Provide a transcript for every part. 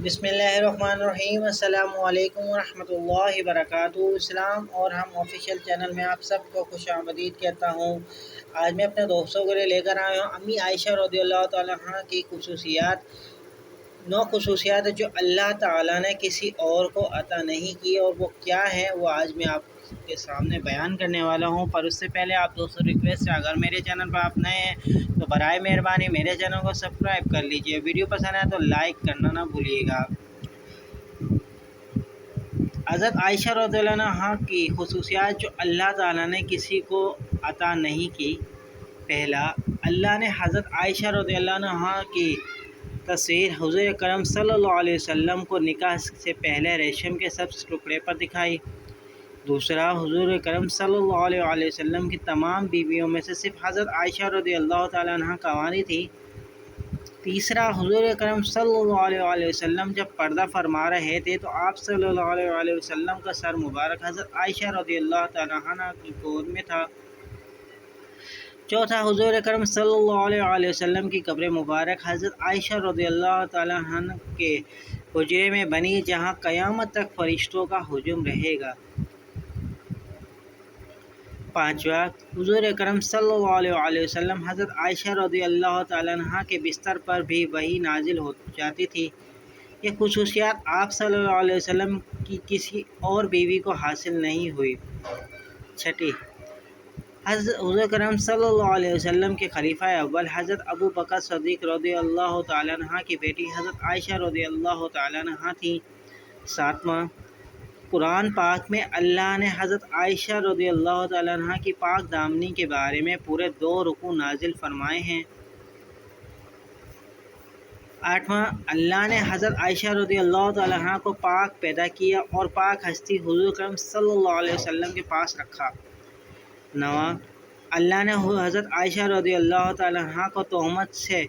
بسم اللہ الرحمن الرحیم۔ السلام علیکم ورحمۃ اللہ وبرکاتہ۔ اسلام اور ہم آفیشیل چینل میں آپ سب کو خوش آمدید کہتا ہوں۔ آج میں اپنے دوستوں کے لیے لے کر آیا ہوں امی عائشہ رضی اللہ تعالیٰ عنہ کی خصوصیات، 9 خصوصیات جو اللہ تعالیٰ نے کسی اور کو عطا نہیں کی، اور وہ کیا ہے وہ آج میں آپ کے سامنے بیان کرنے والا ہوں۔ پر اس سے پہلے آپ دوستوں ریکویسٹ ہے، اگر میرے چینل پر آپ نئے ہیں تو برائے مہربانی میرے چینل کو سبسکرائب کر لیجئے، ویڈیو پسند ہے تو لائک کرنا نہ بھولیے گا۔ حضرت عائشہ رضی اللہ عنہا کی خصوصیات جو اللہ تعالیٰ نے کسی کو عطا نہیں کی۔ پہلا، اللہ نے حضرت عائشہ رضی اللہ عنہا کی تصویر حضور اکرم صلی اللہ علیہ وسلم کو نکاح سے پہلے ریشم کے سبز ٹکڑے پر دکھائی۔ دوسرا، حضور اکرم صلی اللہ علیہ وسلم کی تمام بیویوں میں سے صرف حضرت عائشہ رضی اللہ تعالیٰ عنہ کنواری تھی۔ تیسرا، حضور اکرم صلی اللہ علیہ وسلم جب پردہ فرما رہے تھے تو آپ صلی اللہ علیہ وسلم کا سر مبارک حضرت عائشہ رضی اللہ تعالیٰ عنہ کی گود میں تھا۔ چوتھا، حضور اکرم صلی اللہ علیہ وسلم کی قبر مبارک حضرت عائشہ رضی اللہ تعالیٰ عنہ کے حجرے میں بنی، جہاں قیامت تک فرشتوں کا ہجوم رہے گا۔ پانچواں، حضور اکرم صلی اللہ علیہ وسلم حضرت عائشہ رضی اللہ تعالیٰ عنہ کے بستر پر بھی وحی نازل ہو جاتی تھی۔ یہ خصوصیات آپ صلی اللہ علیہ وسلم کی کسی اور بیوی کو حاصل نہیں ہوئی۔ چھٹی، حضور اکرم صلی اللہ علیہ وسلم کے خلیفہ اول حضرت ابو بکر صدیق رضی اللہ تعالیٰ عنہ کی بیٹی حضرت عائشہ رضی اللہ تعالیٰ عنہ تھیں۔ ساتواں، قرآن پاک میں اللہ نے حضرت عائشہ رضی اللہ تعالیٰ عنہ کی پاک دامنی کے بارے میں پورے 2 رکوع نازل فرمائے ہیں۔ آٹھواں، اللہ نے حضرت عائشہ رضی اللہ تعالیٰ عنہ کو پاک پیدا کیا اور پاک ہستی حضور اکرم صلی اللہ علیہ وسلم کے پاس رکھا۔ نواں، اللہ نے حضرت عائشہ رضی اللہ تعالیٰ عنہ کو تہمت سے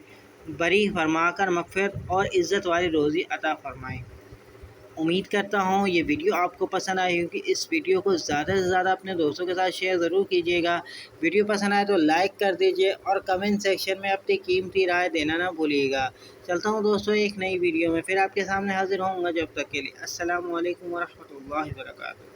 بری فرما کر مغفرت اور عزت والی روزی عطا فرمائی۔ امید کرتا ہوں یہ ویڈیو آپ کو پسند آئی ہوگی۔ اس ویڈیو کو زیادہ سے زیادہ اپنے دوستوں کے ساتھ شیئر ضرور کیجیے گا۔ ویڈیو پسند آئے تو لائک کر دیجیے اور کمنٹ سیکشن میں اپنی قیمتی رائے دینا نہ بھولیے گا۔ چلتا ہوں دوستوں، ایک نئی ویڈیو میں پھر آپ کے سامنے حاضر ہوں گا۔ جب تک کے لیے السلام علیکم ورحمۃ اللہ وبرکاتہ۔